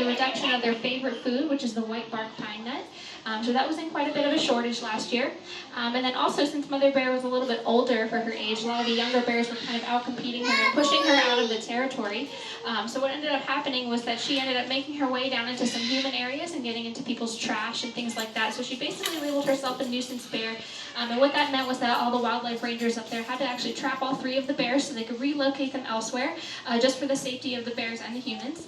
the reduction of their favorite food, which is the white bark pine nut. So that was in quite a bit of a shortage last year. And then also, since Mother Bear was a little bit older for her age, a lot of the younger bears were kind of out-competing her and pushing her out of the territory. So what ended up happening was that she ended up making her way down into some human areas and getting into people's trash and things like that. So she basically labeled herself a nuisance bear. And what that meant was that all the wildlife rangers up there had to actually trap all 3 of the bears so they could relocate them elsewhere, just for the safety of the bears and the humans.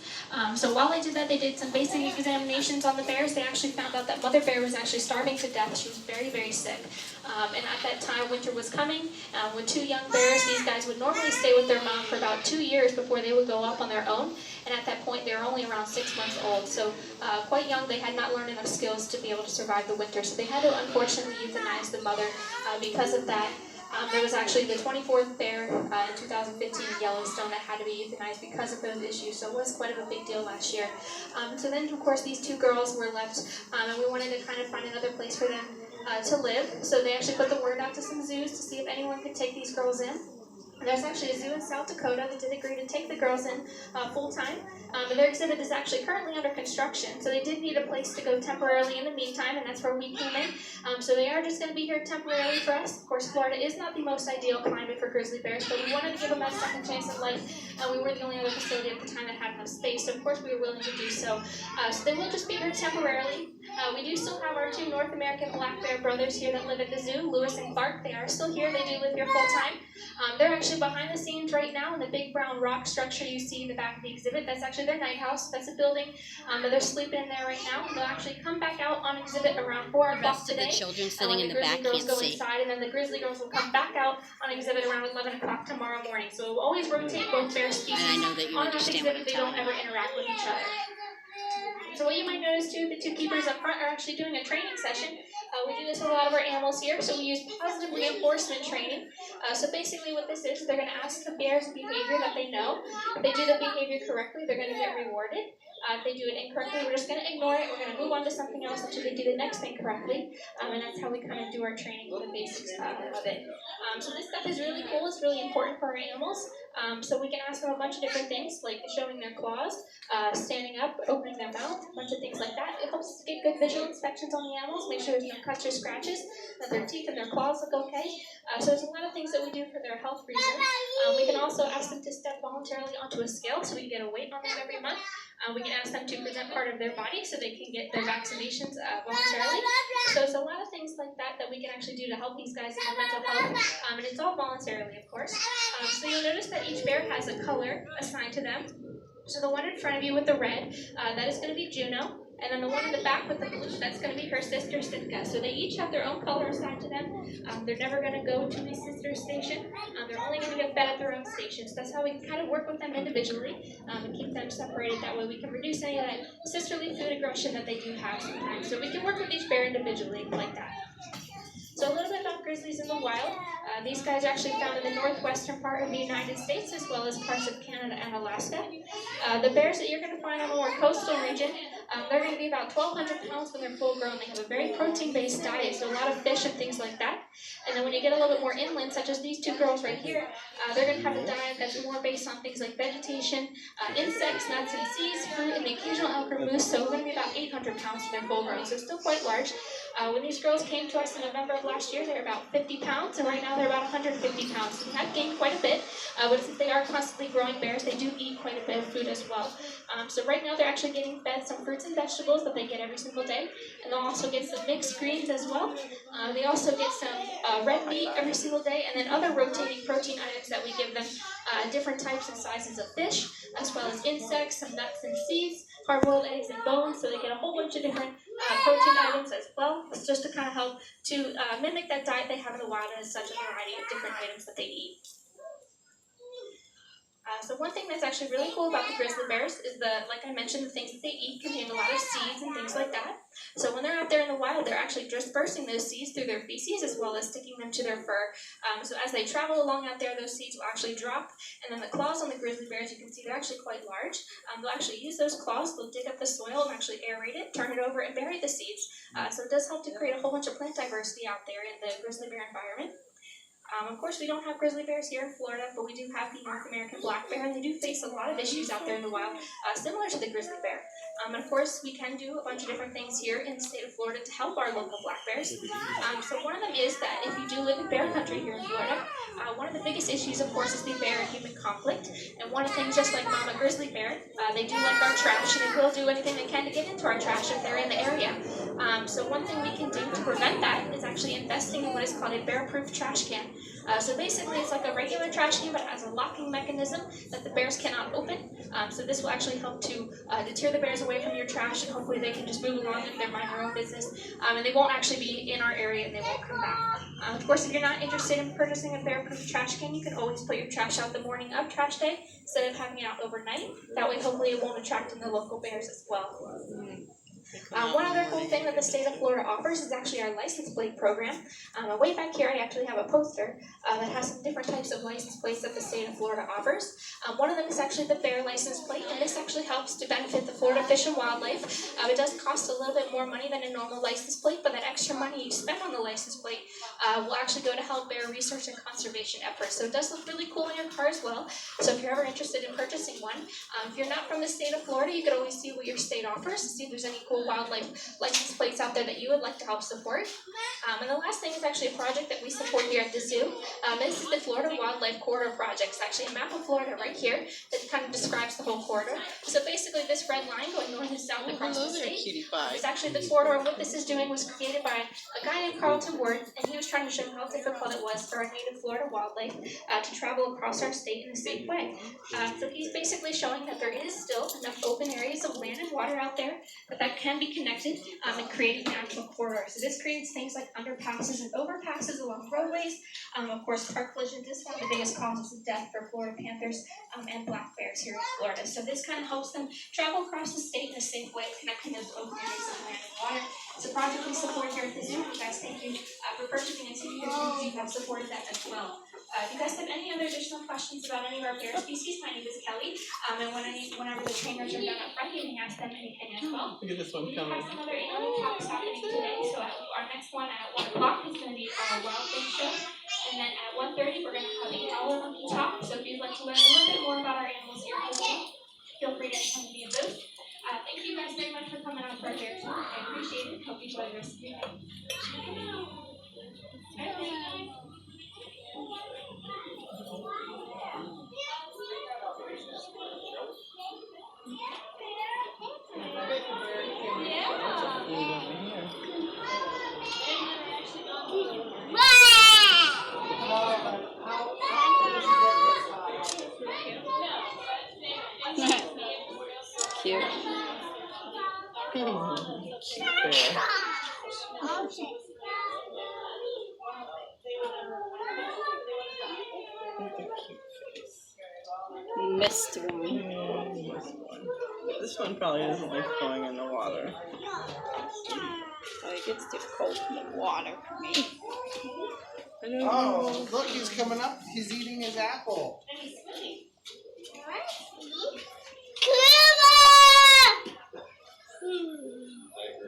So while they did that, they did some basic examinations on the bears. They actually found out that Mother Bear was actually starving to death. She was very, very sick. And at that time, winter was coming. With 2 young bears, these guys would normally stay with their mom for about 2 years before they would go up on their own. And at that point, they were only around 6 months old. So quite young, they had not learned enough skills to be able to survive the winter. So they had to unfortunately euthanize the mother because of that. There was actually the 24th bear in 2015 in Yellowstone that had to be euthanized because of those issues, so it was quite of a big deal last year. So then, of course, these 2 girls were left, and we wanted to kind of find another place for them to live. So they actually put the word out to some zoos to see if anyone could take these girls in. There's actually a zoo in South Dakota that did agree to take the girls in full-time. And their exhibit is actually currently under construction, so they did need a place to go temporarily in the meantime, and that's where we came in. So they are just going to be here temporarily for us. Of course, Florida is not the most ideal climate for grizzly bears, but we wanted to give them a second chance in life, and we were the only other facility at the time that had enough space, so of course we were willing to do so. So they will just be here temporarily. We do still have our 2 North American black bear brothers here that live at the zoo, Lewis and Clark. They are still here. They do live here full-time. They're actually behind the scenes right now in the big brown rock structure you see in the back of the exhibit. That's actually their night house. That's a building that they're sleeping in there right now. They'll actually come back out on exhibit around 4 o'clock today. The children sitting in the back girls can't go see. inside, and then the grizzly girls will come back out on exhibit around 11 o'clock tomorrow morning. So it will always rotate both bear species. And I know that you on understand what exhibit. I'm They don't telling ever interact with each other. So what you might notice too, the 2 keepers up front are actually doing a training session. We do this with a lot of our animals here, so we use positive reinforcement training. So basically what this is, they're going to ask the bear's behavior that they know. If they do the behavior correctly, they're going to get rewarded. If they do it incorrectly, we're just going to ignore it. We're going to move on to something else until they do the next thing correctly. And that's how we kind of do our training for the basics of it. So this stuff is really cool. It's really important for our animals. So we can ask them a bunch of different things, like showing their claws, standing up, opening their mouth, a bunch of things like that. It helps us get good visual inspections on the animals, make sure there's no cuts or scratches, that their teeth and their claws look okay. So there's a lot of things that we do for their health reasons. We can also ask them to step voluntarily onto a scale so we can get a weight on them every month. We can ask them to present part of their body so they can get their vaccinations voluntarily. So there's a lot of things like that that we can actually do to help these guys in their mental health, and it's all voluntarily, of course. So you'll notice that each bear has a color assigned to them. So the one in front of you with the red, that is going to be Juno. And then the one in the back with the blue, that's going to be her sister, Sitka. So they each have their own color assigned to them. They're never going to go to a sister station. They're only going to get fed at their own station. So that's how we kind of work with them individually and keep them separated. That way we can reduce any of that sisterly food aggression that they do have sometimes. So we can work with each bear individually like that. So a little bit about grizzlies in the wild. These guys are actually found in the northwestern part of the United States as well as parts of Canada and Alaska. The bears that you're going to find in the more coastal region, they're going to be about 1,200 pounds when they're full grown. They have a very protein-based diet, so a lot of fish and things like that. And then when you get a little bit more inland, such as these 2 girls right here, they're going to have a diet that's more based on things like vegetation, insects, nuts and seeds, fruit, and the occasional elk or moose. So we're going to be about 800 pounds when they're full grown, so still quite large. When these girls came to us in November of last year, they were about 50 pounds, and right now they're about 150 pounds. So they have gained quite a bit, but since they are constantly growing bears, they do eat quite a bit of food as well. So right now they're actually getting fed some fruits and vegetables that they get every single day, and they'll also get some mixed greens as well. They also get some red meat every single day, and then other rotating protein items that we give them, different types and sizes of fish, as well as insects, some nuts and seeds, hard-boiled eggs and bones, so they get a whole bunch of different protein items as well. It's just to kind of help to mimic that diet they have in the wild, and it's such a variety of different items that they eat. So one thing that's actually really cool about the grizzly bears is like I mentioned, the things that they eat contain a lot of seeds and things like that. So when they're out there in the wild, they're actually dispersing those seeds through their feces as well as sticking them to their fur. So as they travel along out there, those seeds will actually drop. And then the claws on the grizzly bears, you can see they're actually quite large. They'll actually use those claws, they'll dig up the soil and actually aerate it, turn it over, and bury the seeds. So it does help to create a whole bunch of plant diversity out there in the grizzly bear environment. Of course, we don't have grizzly bears here in Florida, but we do have the North American black bear, and they do face a lot of issues out there in the wild, similar to the grizzly bear. And of course, we can do a bunch of different things here in the state of Florida to help our local black bears. So one of them is that if you do live in bear country here in Florida, one of the biggest issues, of course, is the bear and human conflict. And one of the things, just like Mama Grizzly Bear, they do like our trash, and they will do anything they can to get into our trash if they're in the area. So one thing we can do to prevent that is actually investing in what is called a bear-proof trash can. So basically, it's like a regular trash can, but it has a locking mechanism that the bears cannot open. So this will actually help to deter the bears away from your trash, and hopefully they can just move along and mind their own business. And they won't actually be in our area, and they won't come back. Of course, if you're not interested in purchasing a bear-proof trash can, you can always put your trash out the morning of trash day instead of having it out overnight. That way, hopefully, it won't attract in the local bears as well. One other cool thing that the state of Florida offers is actually our license plate program. Way back here, I actually have a poster that has some different types of license plates that the state of Florida offers. One of them is actually the bear license plate, and this actually helps to benefit the Florida Fish and Wildlife. It does cost a little bit more money than a normal license plate, but that extra money you spend on the license plate will actually go to help bear research and conservation efforts. So it does look really cool in your car as well. So if you're ever interested in purchasing one, if you're not from the state of Florida, you could always see what your state offers to see if there's any cool wildlife license plates out there that you would like to help support. And the last thing is actually a project that we support here at the zoo. This is the Florida Wildlife Corridor Project. It's actually a map of Florida right here that kind of describes the whole corridor. So basically this red line going north and south across the state is actually the corridor. What this is doing was created by a guy named Carlton Worth, and he was trying to show how difficult it was for our native Florida wildlife to travel across our state in a safe way. So he's basically showing that there is still enough open areas of land and water out there that can be connected and creating an actual corridor. So this creates things like underpasses and overpasses along roadways. Of course, car collisions is one of the biggest causes of death for Florida panthers and black bears here in Florida. So this kind of helps them travel across the state in a safe way, connecting those open areas of land and water. It's a project we support here at the zoo. You guys, thank you for purchasing it. You have supported that as well. If you guys have any other additional questions about any of our bear species, my name is Kelly. And whenever the trainers are done up front, you can ask them anything as well. Look at this one We do have coming. some other animal talks happening today. So our next one at 1 o'clock is going to be our wild thing show. And then at 1:30, we're going to have a owl monkey talk. So if you'd like to learn a little bit more about our animals here at the zoo, feel free to come to be a booth. Thank you guys very much for coming out for our bear tour. I appreciate it. Hope you enjoy the rest of your day. Cute. Missed one. This one probably doesn't like going in the water. It gets too cold in the water for me. Oh, look, he's coming up. He's eating his apple.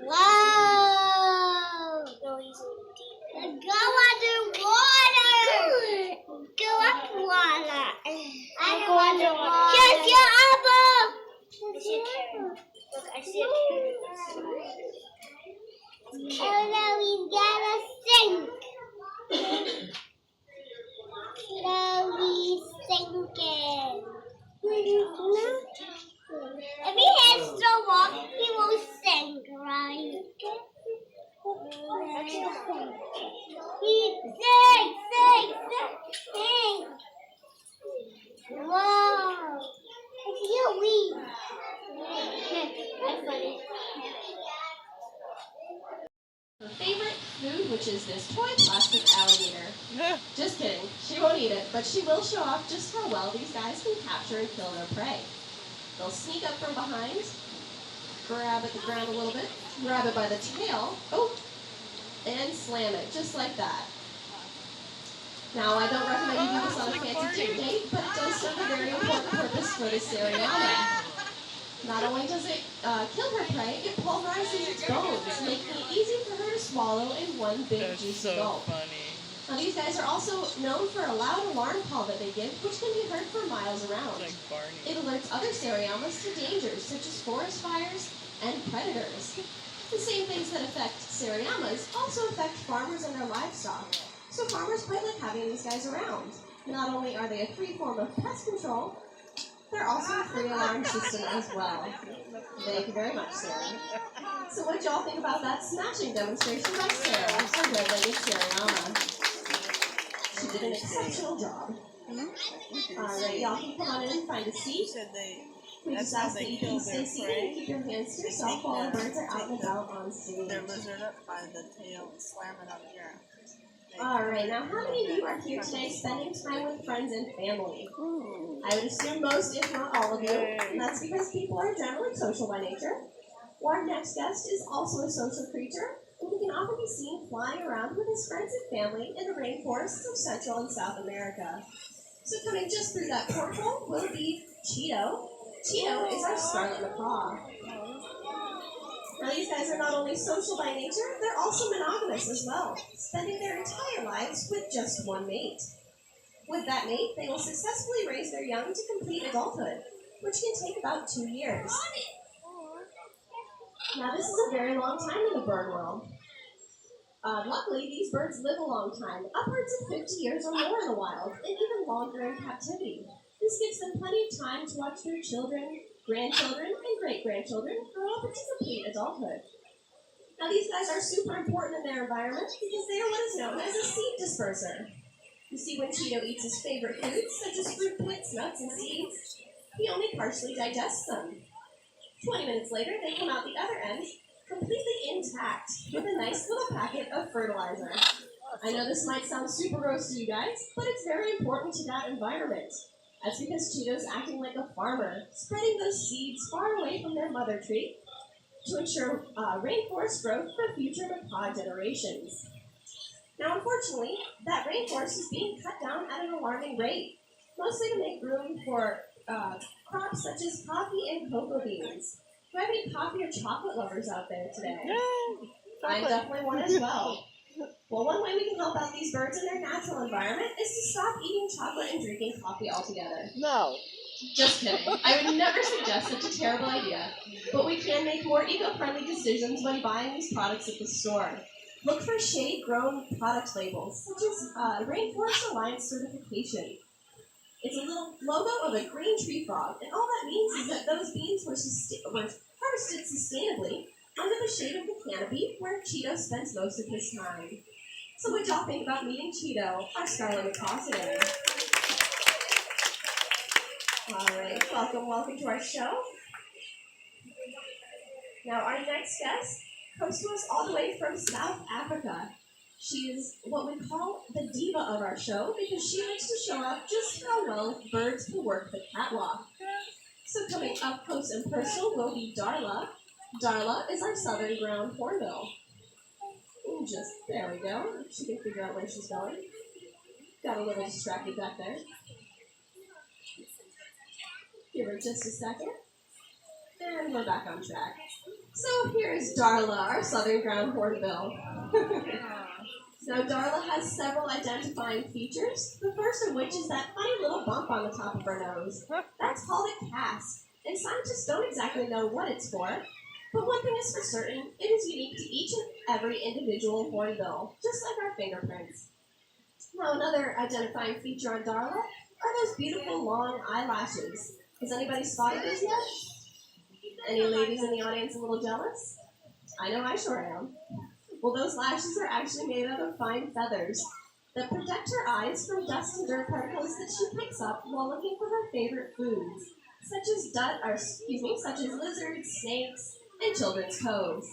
Wow! Go underwater! Go up water! I go underwater. Here's your apple! Look, I see a oh no, he's gonna sink! No, he's sinking! If he heads so long, he will sink, right? He sink! Wow! It's you, we. That's funny. Her favorite food, which is this toy plastic alligator. Just kidding. She won't eat it, but she will show off just how well these guys can capture and kill their prey. They'll sneak up from behind, grab at the ground a little bit, grab it by the tail, and slam it, just like that. Now, I don't recommend you do this on a fancy due date, but it does serve a very important purpose for this Seriana. Not only does it kill her prey, it pulverizes its bones, making it easy for her to swallow in one big juicy gulp. funny. Now these guys are also known for a loud alarm call that they give, which can be heard for miles around. Like Barney. It alerts other Seriamas to dangers such as forest fires and predators. The same things that affect Seriamas also affect farmers and their livestock. So farmers quite like having these guys around. Not only are they a free form of pest control, they're also a free alarm system as well. Thank you very much, Sarah. So what y'all think about that smashing demonstration by Sarah, our red-legged Seriama? She did an exceptional job. Alright, y'all can come on in and find a seat. We just ask that you please stay seated and keep your hands to yourself while our birds are out and about on stage. Their lizard up by the tail and slam it on the ground. Alright, now how many of you are here today spending time with friends and family? I would assume most, if not all of you, and that's because people are generally social by nature. Our next guest is also a social creature, and he can often be seen flying around with his friends and family in the rainforests of Central and South America. So coming just through that portal will be Cheeto. Cheeto is our scarlet macaw. Now these guys are not only social by nature, they're also monogamous as well, spending their entire lives with just one mate. With that mate, they will successfully raise their young to complete adulthood, which can take about 2 years. Now this is a very long time in the bird world. Luckily, these birds live a long time, upwards of 50 years or more in the wild, and even longer in captivity. This gives them plenty of time to watch their children, grandchildren, and great-grandchildren grow up into complete adulthood. Now these guys are super important in their environment because they are what is known as a seed disperser. You see, when Cheeto eats his favorite foods, such as fruit pits, nuts, and seeds, he only partially digests them. 20 minutes later, they come out the other end, completely intact, with a nice little packet of fertilizer. I know this might sound super gross to you guys, but it's very important to that environment. That's because Cheeto's acting like a farmer, spreading those seeds far away from their mother tree to ensure rainforest growth for future macaw generations. Now, unfortunately, that rainforest is being cut down at an alarming rate, mostly to make room for crops such as coffee and cocoa beans. Do I have any coffee or chocolate lovers out there today? I'm definitely one as well. Well, one way we can help out these birds in their natural environment is to stop eating chocolate and drinking coffee altogether. No. Just kidding. I would never suggest such a terrible idea, but we can make more eco-friendly decisions when buying these products at the store. Look for shade-grown product labels, such as Rainforest Alliance certification. It's a little logo of a green tree frog, and all that means is that those beans were harvested sustainably under the shade of the canopy where Cheeto spends most of his time. So what y'all think about meeting Cheeto, our scarlet macaw today? Alright, welcome to our show. Now our next guest comes to us all the way from South Africa. She is what we call the diva of our show because she likes to show off just how well birds can work the catwalk. So coming up close and personal will be Darla. Darla is our southern ground hornbill. Ooh, there we go. She can figure out where she's going. Got a little distracted back there. Give her just a second. And we're back on track. So here's Darla, our southern ground hornbill. Now Darla has several identifying features, the first of which is that funny little bump on the top of her nose. That's called a cast, and scientists don't exactly know what it's for, but one thing is for certain, it is unique to each and every individual hornbill, just like our fingerprints. Now another identifying feature on Darla are those beautiful long eyelashes. Has anybody spotted those yet? Any ladies in the audience a little jealous? I know I sure am. Well, those lashes are actually made out of fine feathers that protect her eyes from dust and dirt particles that she picks up while looking for her favorite foods, such as lizards, snakes, and children's toes.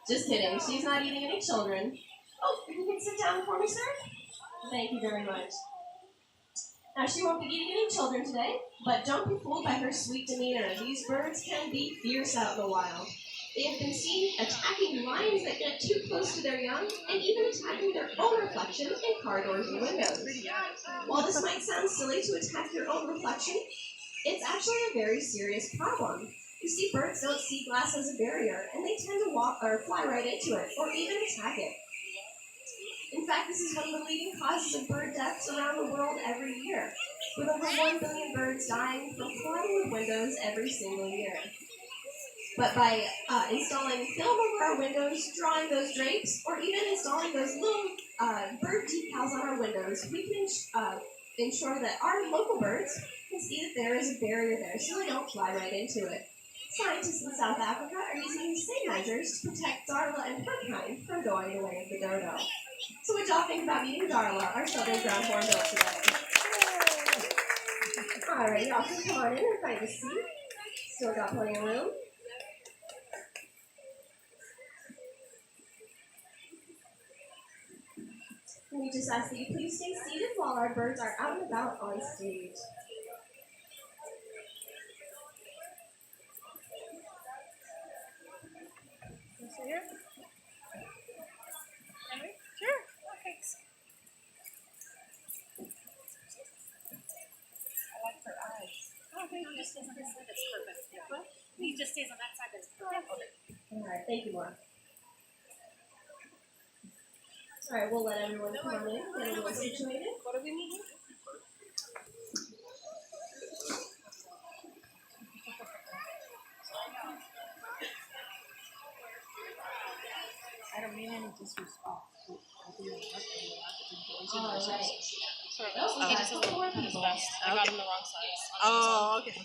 Just kidding, she's not eating any children. Oh, you can sit down for me, sir? Thank you very much. Now, she won't be eating any children today, but don't be fooled by her sweet demeanor. These birds can be fierce out in the wild. They have been seen attacking lions that get too close to their young, and even attacking their own reflection in car doors and windows. While this might sound silly to attack your own reflection, it's actually a very serious problem. You see, birds don't see glass as a barrier, and they tend to walk or fly right into it, or even attack it. In fact, this is one of the leading causes of bird deaths around the world every year, with over 1 billion birds dying from flying with windows every single year. But by installing film over our windows, drawing those drapes, or even installing those little bird decals on our windows, we can ensure that our local birds can see that there is a barrier there so they don't fly right into it. Scientists in South Africa are using these same measures to protect Darla and her kind from going the way of the dodo. So what y'all think about meeting Darla, our southern ground hornbill today? Alright, y'all can come on in and find a seat. Still got plenty of room. We just ask that you please stay seated while our birds are out and about on stage. He just stays on that side. That's perfect. Alright, thank you, Laura. Alright, we'll let everyone come on in, get a little situated. What are we meeting? I don't mean any disrespect. Alright. He just doesn't want his best. I got him the wrong size. Oh, okay.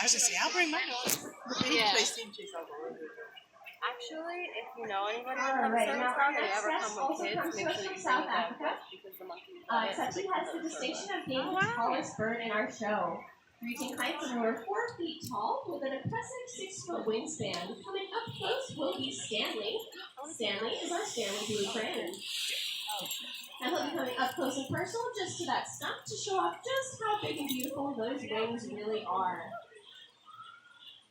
I was gonna say, I'll bring my dog. Yeah. They seem to go. Actually, if you know anybody that All comes right, to now this our dog and you next ever guest come also with comes kids, to make us sure from you South bring a dog Africa. because the monkey Sachi has the distinction of being the tallest bird in our show, reaching heights of over 4 feet tall with an impressive 6-foot wingspan. Coming up close will be Stanley. Stanley is our Stanley Blue Crane. Now he'll be coming up close and personal just to that stump to show off just how big and beautiful those wings really are.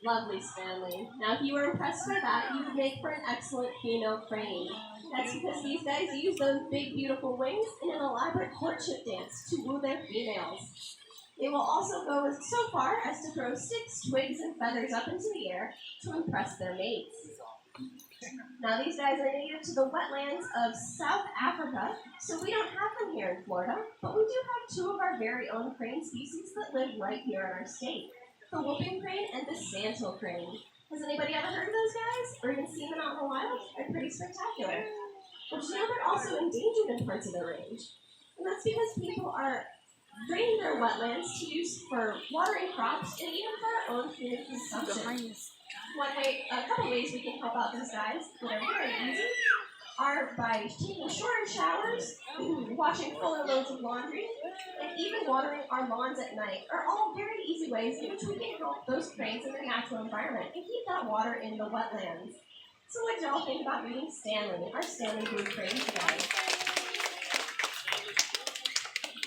Lovely, Stanley. Now, if you were impressed by that, you would make for an excellent female crane. That's because these guys use those big, beautiful wings in an elaborate courtship dance to woo their females. They will also go so far as to throw sticks, twigs, and feathers up into the air to impress their mates. Now, these guys are native to the wetlands of South Africa, so we don't have them here in Florida, but we do have 2 of our very own crane species that live right here in our state. The whooping crane and the sandhill crane. Has anybody ever heard of those guys? Or even seen them out in the wild? They're pretty spectacular. But you know they're also endangered in parts of their range. And that's because people are draining their wetlands to use for watering crops and even for our own food consumption. A couple ways we can help out these guys that are very easy are by taking shorter showers, washing fuller loads of laundry, and even watering our lawns at night are all very easy ways in which we can help those cranes in their natural environment and keep that water in the wetlands. So what do y'all think about meeting Stanley, our Stanley Blue Crane today?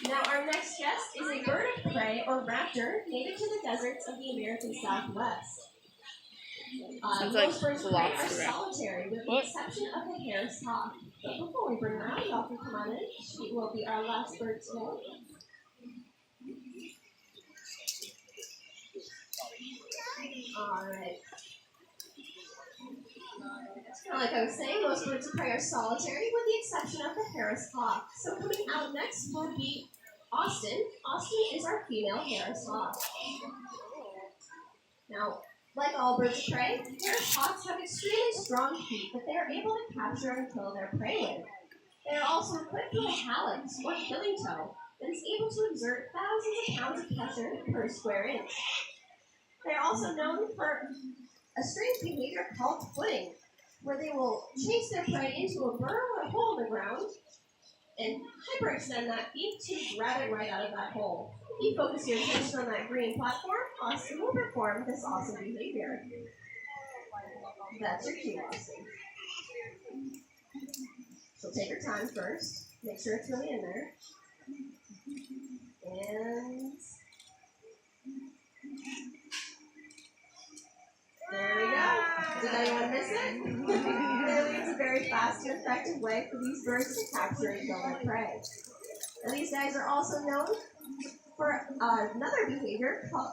Now our next guest is a bird of prey or raptor native to the deserts of the American Southwest. Most birds of prey are solitary, with the exception of the Harris hawk. But before we bring her out, y'all can come on in. She will be our last bird today. Alright. Like I was saying, most birds of prey are solitary, with the exception of the Harris hawk. So coming out next will be Austin. Austin is our female Harris hawk. Now, like all birds of prey, Harris hawks have extremely strong feet that they are able to capture and kill their prey with. They are also equipped with a hallux, or killing toe, that is able to exert thousands of pounds of pressure per square inch. They are also known for a strange behavior called footing, where they will chase their prey into a burrow or a hole in the ground and hyperextend that feet to grab it right out of that hole. If you focus your attention on that green platform, Austin will perform this awesome behavior. That's your cue, Austin. So take your time first. Make sure it's really in there. And there we go. Did anyone miss it? Clearly, it's a very fast and effective way for these birds to capture and kill their prey. Now, these guys are also known for another behavior called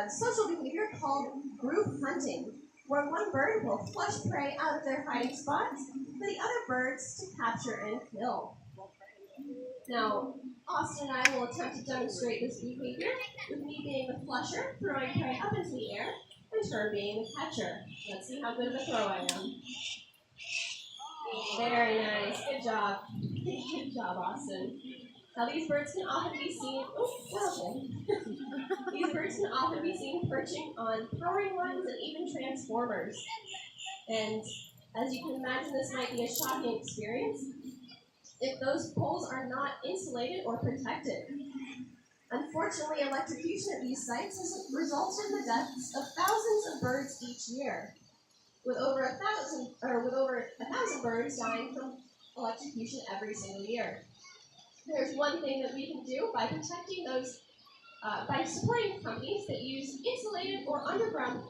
social behavior called group hunting. where one bird will flush prey out of their hiding spots for the other birds to capture and kill. Now, Austin and I will attempt to demonstrate this behavior with me being the flusher, throwing prey up into the air, and her being the catcher. Let's see how good of a throw I am. Very nice. Good job. Good job, Austin. Now these birds can often be seen. These birds can often be seen perching on powering lines and even transformers. And as you can imagine, this might be a shocking experience if those poles are not insulated or protected. Unfortunately, electrocution at these sites has resulted in the deaths of thousands of birds each year, with over a thousand birds dying from electrocution every single year. There's one thing that we can do by protecting those, by supporting companies that use insulated or underground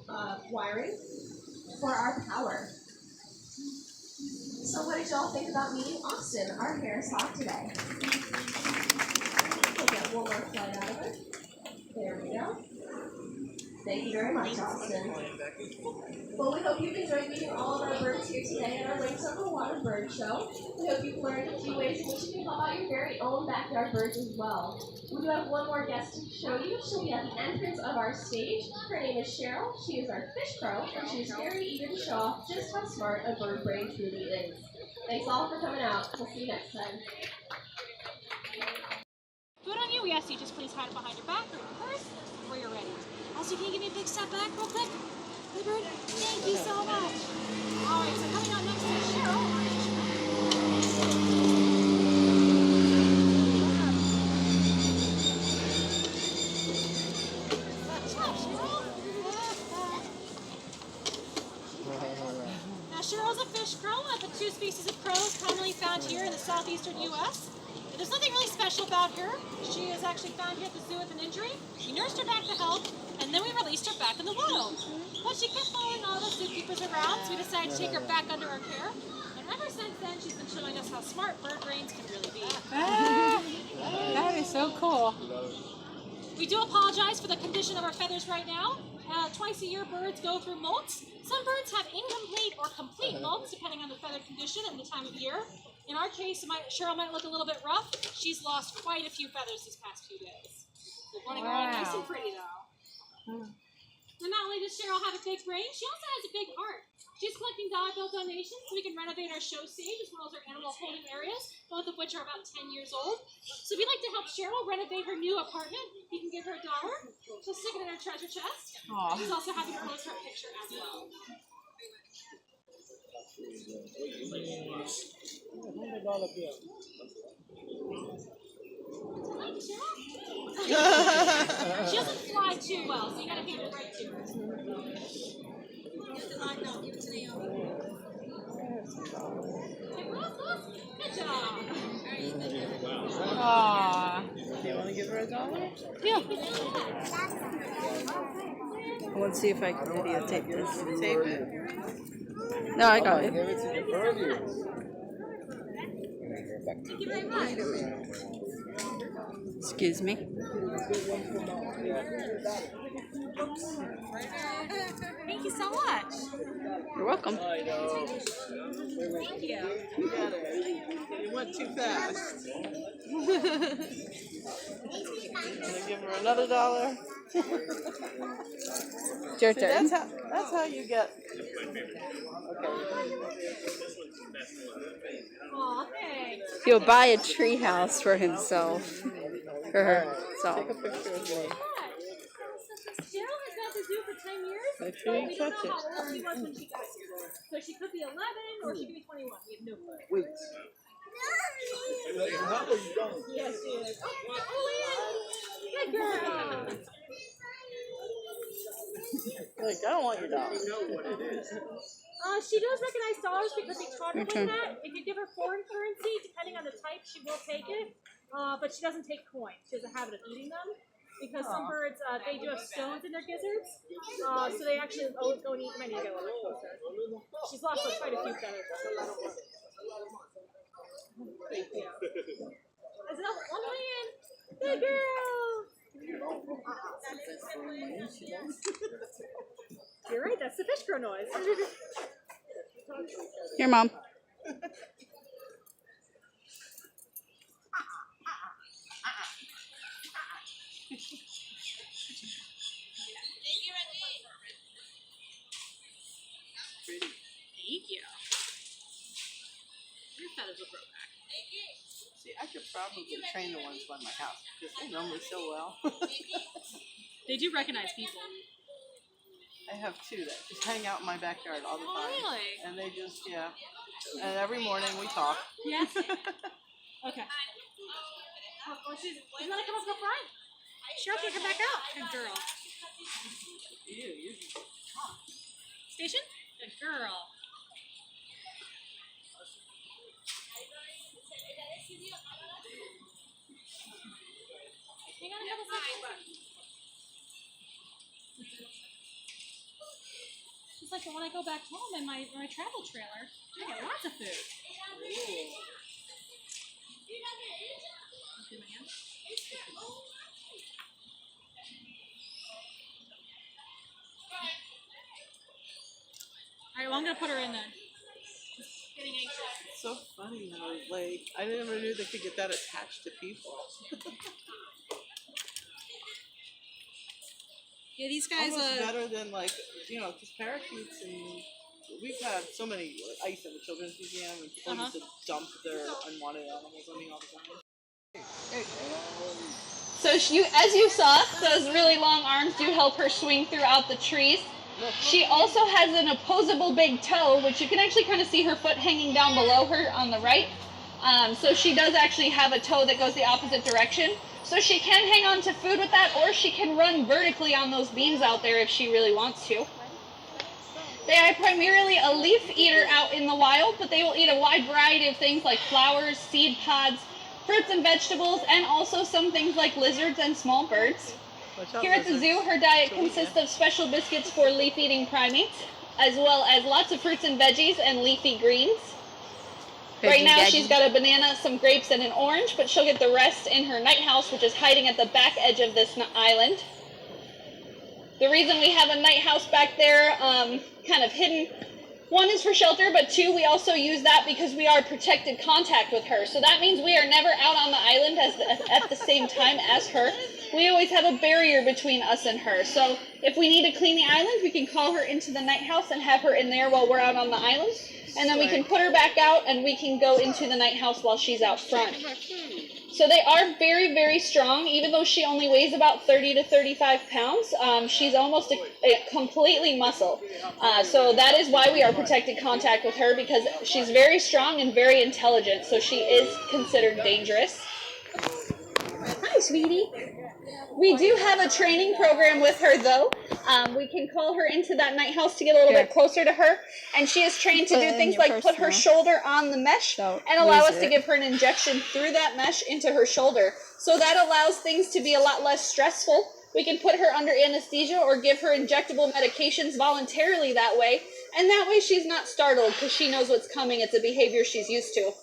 wiring for our power. So what did y'all think about meeting Austin, our Harris Hawk today? We'll get one more flight out of it. There we go. Thank you very much, Austin. Well, we hope you've enjoyed meeting all of our birds here today at our Wings Over Water Bird Show. We hope you've learned a few ways in which you can help out your very own backyard birds as well. We do have one more guest to show you. She'll be at the entrance of our stage. Her name is Cheryl. She is our fish crow, and she is very eager to show off just how smart a bird brain truly is. Thanks all for coming out. We'll see you next time. Good on you. We ask you just please hide it behind your back or your purse before you're ready. Also, can you give me a big step back real quick? Hey, bird. Thank you so much. All right, so coming out next is Cheryl. Now, Cheryl's a fish crow, one of the two species of crows commonly found here in the southeastern U.S. There's nothing really special about her. She is actually found here at the zoo with an injury. We nursed her back to health, and then we released her back in the wild. But she kept following all the zookeepers around, so we decided to take her back under our care. And ever since then, she's been showing us how smart bird brains can really be. That is so cool. We do apologize for the condition of our feathers right now. Twice a year, birds go through molts. Some birds have incomplete or complete molts, depending on the feather condition and the time of year. In our case, Cheryl might look a little bit rough. She's lost quite a few feathers these past few days. We're wanting her all nice and pretty, though. And not only does Cheryl have a big brain, she also has a big heart. She's collecting dollar bill donations so we can renovate our show stage as well as our animal holding areas, both of which are about 10 years old. So we'd like to help Cheryl renovate her new apartment. You can give her $1. She'll stick it in her treasure chest. Aww. She's also happy to post her picture as well. Thank you, Cheryl. She doesn't fly too well, so you gotta hand it right to her. Good job. Aww. You want to give her $1? Yeah. Let's see if I can videotape this. Tape it. No, I got it. Give it to the birdie. Thank you very much. Excuse me. Thank you so much. You're welcome. I know. Thank you. You got it. You went too fast. Can I give her another $1? It's your See, turn. that's how you get. Aw, thanks. He'll buy a tree house for himself. For herself. Take a picture of me. Cheryl has been at the zoo for 10 years, Make but sure you we don't touch know it. how old she was when she got here. So she could be 11 or she could be 21. We have no clue. Wait. Yes, she is. Oh, Lynn! Good girl! Like, I don't want your $1. She does recognize dollars because we taught her Your like turn. that. If you give her foreign currency, depending on the type, she will take it. But she doesn't take coins. She has a habit of eating them. Because some birds, they do have stones in their gizzards. So they actually go and eat. I need to get a little bit closer. She's lost quite a few feathers, so that'll work. Thank you. That's another one million. Good girl. You're right, that's the fish crow noise. Here, Mom. Thank you. Your feathers will grow back. See, I could probably train the ones by my house because they know me so well. They do recognize people. I have two that just hang out in my backyard all the Oh, time. really? And they just, yeah. And every morning we talk. Yes. Okay. Oh, she's gonna come up the front. Cheryl can come back out. Good girl. Station? Good girl. Hang on a couple seconds. It's like when I go back home in my travel trailer, I get lots of food. Alright, well I'm gonna put her in then. Getting anxious. It's so funny how, like, I never knew they could get that attached to people. Yeah, these guys Almost better than, like, you know, because parakeets and we've had so many, like, ice in the children's museum and people used to dump their unwanted animals on me all the time. So as you saw, those really long arms do help her swing throughout the trees. She also has an opposable big toe, which you can actually kind of see her foot hanging down below her on the right. So she does actually have a toe that goes the opposite direction. So she can hang on to food with that, or she can run vertically on those beams out there if she really wants to. They are primarily a leaf eater out in the wild, but they will eat a wide variety of things like flowers, seed pods, fruits and vegetables, and also some things like lizards and small birds. Here at the zoo, her diet consists of special biscuits for leaf-eating primates, as well as lots of fruits and veggies and leafy greens. Right now she's got a banana, some grapes, and an orange, but she'll get the rest in her night house, which is hiding at the back edge of this island. The reason we have a night house back there kind of hidden, one is for shelter, but two, we also use that because we are protected contact with her. So that means we are never out on the island at the same time as her. We always have a barrier between us and her. So if we need to clean the island, we can call her into the night house and have her in there while we're out on the island. And then we can put her back out and we can go into the night house while she's out front. So they are very, very strong. Even though she only weighs about 30 to 35 pounds, she's almost a completely muscle. So that is why we are protected contact with her, because she's very strong and very intelligent. So she is considered dangerous. Hi, sweetie. We do have a training program with her, though. We can call her into that night house to get a little bit closer to her. And she is trained to do things like put her shoulder on the mesh and allow us to give her an injection through that mesh into her shoulder. So that allows things to be a lot less stressful. We can put her under anesthesia or give her injectable medications voluntarily that way. And that way she's not startled because she knows what's coming. It's a behavior she's used to.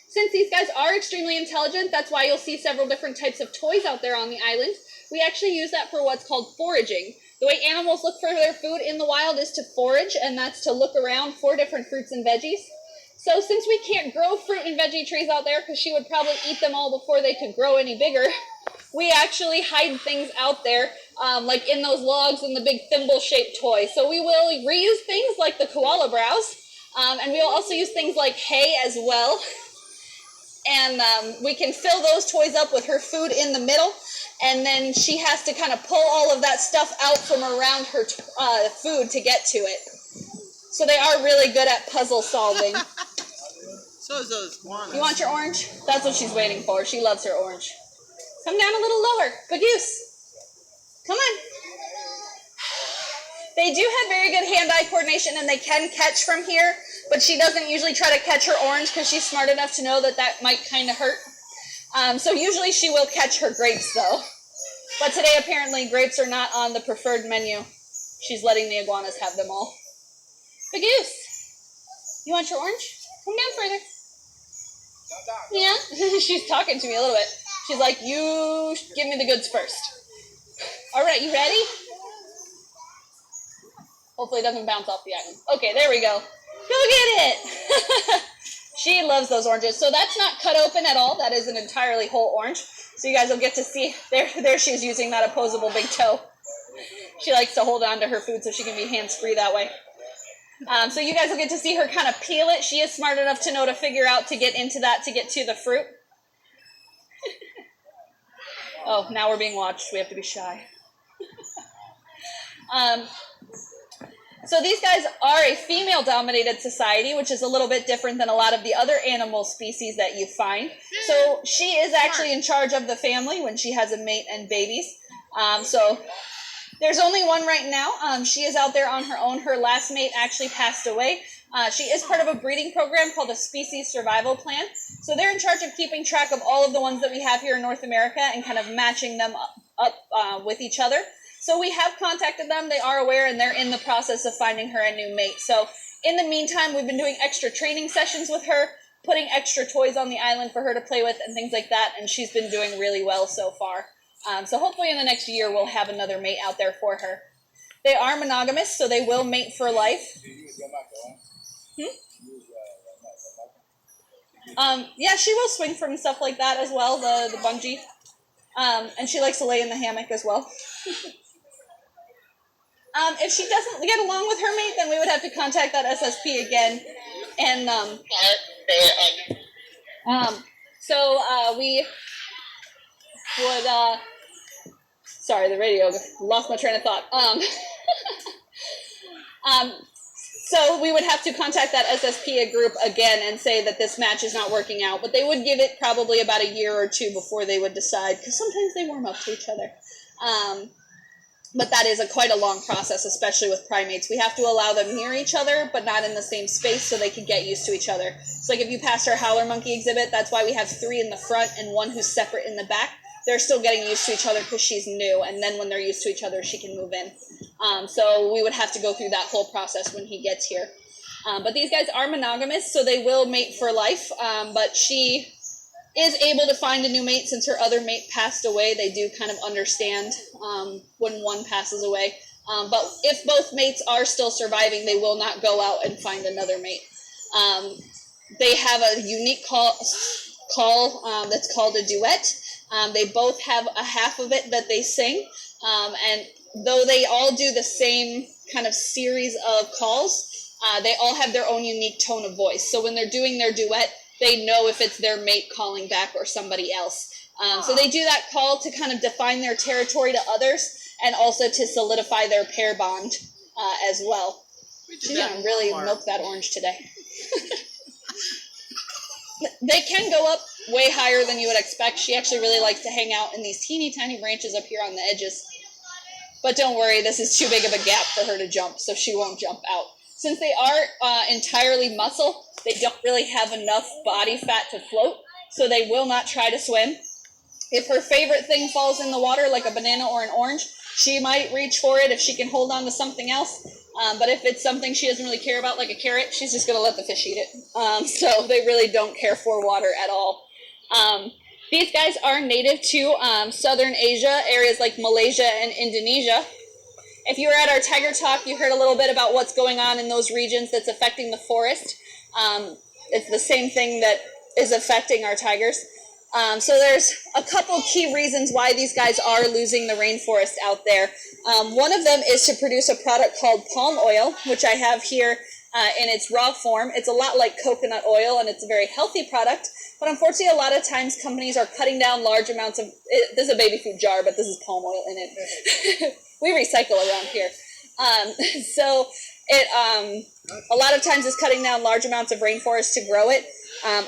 Since these guys are extremely intelligent, that's why you'll see several different types of toys out there on the island. We actually use that for what's called foraging. The way animals look for their food in the wild is to forage, and that's to look around for different fruits and veggies. So since we can't grow fruit and veggie trees out there, because she would probably eat them all before they could grow any bigger, we actually hide things out there, like in those logs and the big thimble-shaped toy. So we will reuse things like the koala browse, and we will also use things like hay as well. And we can fill those toys up with her food in the middle, and then she has to kind of pull all of that stuff out from around her food to get to it. So they are really good at puzzle solving. So is those iguanas. You want your orange? That's what she's waiting for. She loves her orange. Come down a little lower. Good use. Come on. They do have very good hand-eye coordination, and they can catch from here, but she doesn't usually try to catch her orange because she's smart enough to know that that might kind of hurt. So usually she will catch her grapes, though. But today, apparently, grapes are not on the preferred menu. She's letting the iguanas have them all. Big Goose, you want your orange? Come down further. Yeah, she's talking to me a little bit. She's like, you give me the goods first. All right, you ready? Hopefully it doesn't bounce off the island. Okay, there we go. Go get it! She loves those oranges. So that's not cut open at all. That is an entirely whole orange. So you guys will get to see, there she's using that opposable big toe. She likes to hold on to her food so she can be hands-free that way. So you guys will get to see her kind of peel it. She is smart enough to know to figure out to get into that to get to the fruit. Oh, now we're being watched. We have to be shy. So these guys are a female-dominated society, which is a little bit different than a lot of the other animal species that you find. So she is actually in charge of the family when she has a mate and babies. So there's only one right now. She is out there on her own. Her last mate actually passed away. She is part of a breeding program called a Species Survival Plan. So they're in charge of keeping track of all of the ones that we have here in North America and kind of matching them up with each other. So we have contacted them. They are aware, and they're in the process of finding her a new mate. So in the meantime, we've been doing extra training sessions with her, putting extra toys on the island for her to play with and things like that, and she's been doing really well so far. So hopefully in the next year, we'll have another mate out there for her. They are monogamous, so they will mate for life. Yeah, she will swing from stuff like that as well, the bungee. And she likes to lay in the hammock as well. If she doesn't get along with her mate, then we would have to contact that SSP again. And we would, sorry, the radio, lost my train of thought. So we would have to contact that SSP group again and say that this match is not working out. But they would give it probably about a year or two before they would decide, because sometimes they warm up to each other. But that is quite a long process, especially with primates. We have to allow them near each other, but not in the same space so they can get used to each other. So like if you passed our howler monkey exhibit, that's why we have 3 in the front and 1 who's separate in the back. They're still getting used to each other because she's new, and then when they're used to each other, she can move in. So we would have to go through that whole process when he gets here. But these guys are monogamous, so they will mate for life, but she is able to find a new mate since her other mate passed away. They do kind of understand when one passes away. But if both mates are still surviving, they will not go out and find another mate. They have a unique call that's called a duet. They both have a half of it that they sing. And though they all do the same kind of series of calls, they all have their own unique tone of voice. So when they're doing their duet, they know if it's their mate calling back or somebody else. So they do that call to kind of define their territory to others and also to solidify their pair bond as well. She's gonna really milk that orange today. They can go up way higher than you would expect. She actually really likes to hang out in these teeny tiny branches up here on the edges. But don't worry, this is too big of a gap for her to jump, so she won't jump out. Since they are entirely muscle, they don't really have enough body fat to float, so they will not try to swim. If her favorite thing falls in the water, like a banana or an orange, she might reach for it if she can hold on to something else. But if it's something she doesn't really care about, like a carrot, she's just going to let the fish eat it. So they really don't care for water at all. These guys are native to southern Asia, areas like Malaysia and Indonesia. If you were at our Tiger Talk, you heard a little bit about what's going on in those regions that's affecting the forest. It's the same thing that is affecting our tigers. So there's a couple key reasons why these guys are losing the rainforest out there. One of them is to produce a product called palm oil, which I have here in its raw form. It's a lot like coconut oil, and it's a very healthy product. But unfortunately, a lot of times companies are cutting down large amounts of, this is a baby food jar, but this is palm oil in it. We recycle around here. So it, a lot of times is cutting down large amounts of rainforest to grow it.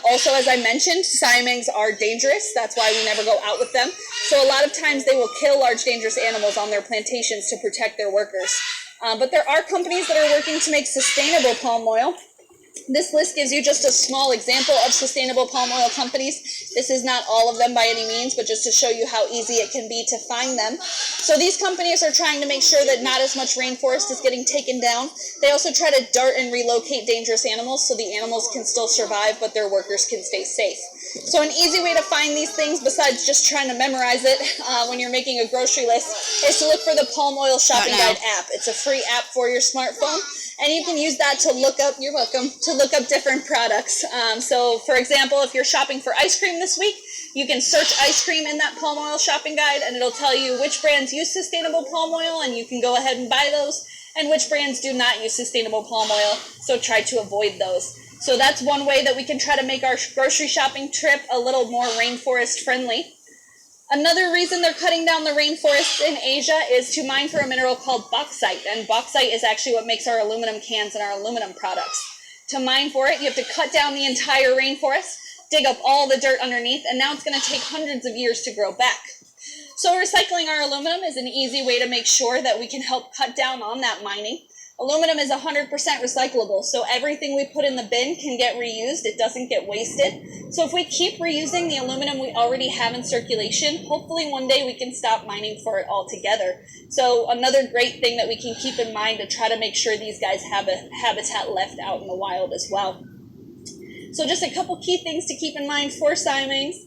Also, as I mentioned, siamangs are dangerous. That's why we never go out with them. So a lot of times they will kill large dangerous animals on their plantations to protect their workers. But there are companies that are working to make sustainable palm oil. This list gives you just a small example of sustainable palm oil companies. This is not all of them by any means, but just to show you how easy it can be to find them. So these companies are trying to make sure that not as much rainforest is getting taken down. They also try to dart and relocate dangerous animals so the animals can still survive, but their workers can stay safe. So an easy way to find these things, besides just trying to memorize it when you're making a grocery list, is to look for the Palm Oil Shopping Guide app. It's a free app for your smartphone, and you can use that to look up, you're welcome, to look up different products. So for example, if you're shopping for ice cream this week, you can search ice cream in that Palm Oil Shopping Guide, and it'll tell you which brands use sustainable palm oil, and you can go ahead and buy those, and which brands do not use sustainable palm oil, so try to avoid those. So that's one way that we can try to make our grocery shopping trip a little more rainforest friendly. Another reason they're cutting down the rainforests in Asia is to mine for a mineral called bauxite, and bauxite is actually what makes our aluminum cans and our aluminum products. To mine for it, you have to cut down the entire rainforest, dig up all the dirt underneath, and now it's going to take hundreds of years to grow back. So recycling our aluminum is an easy way to make sure that we can help cut down on that mining. Aluminum is 100% recyclable, so everything we put in the bin can get reused. It doesn't get wasted. So if we keep reusing the aluminum we already have in circulation, hopefully one day we can stop mining for it altogether. So another great thing that we can keep in mind to try to make sure these guys have a habitat left out in the wild as well. So just a couple key things to keep in mind for Siamese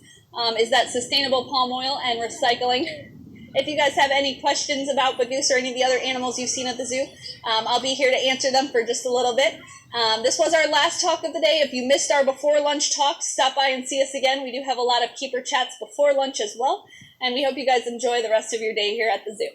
is that sustainable palm oil and recycling. If you guys have any questions about Bagus or any of the other animals you've seen at the zoo, I'll be here to answer them for just a little bit. This was our last talk of the day. If you missed our before lunch talks, stop by and see us again. We do have a lot of keeper chats before lunch as well, and we hope you guys enjoy the rest of your day here at the zoo.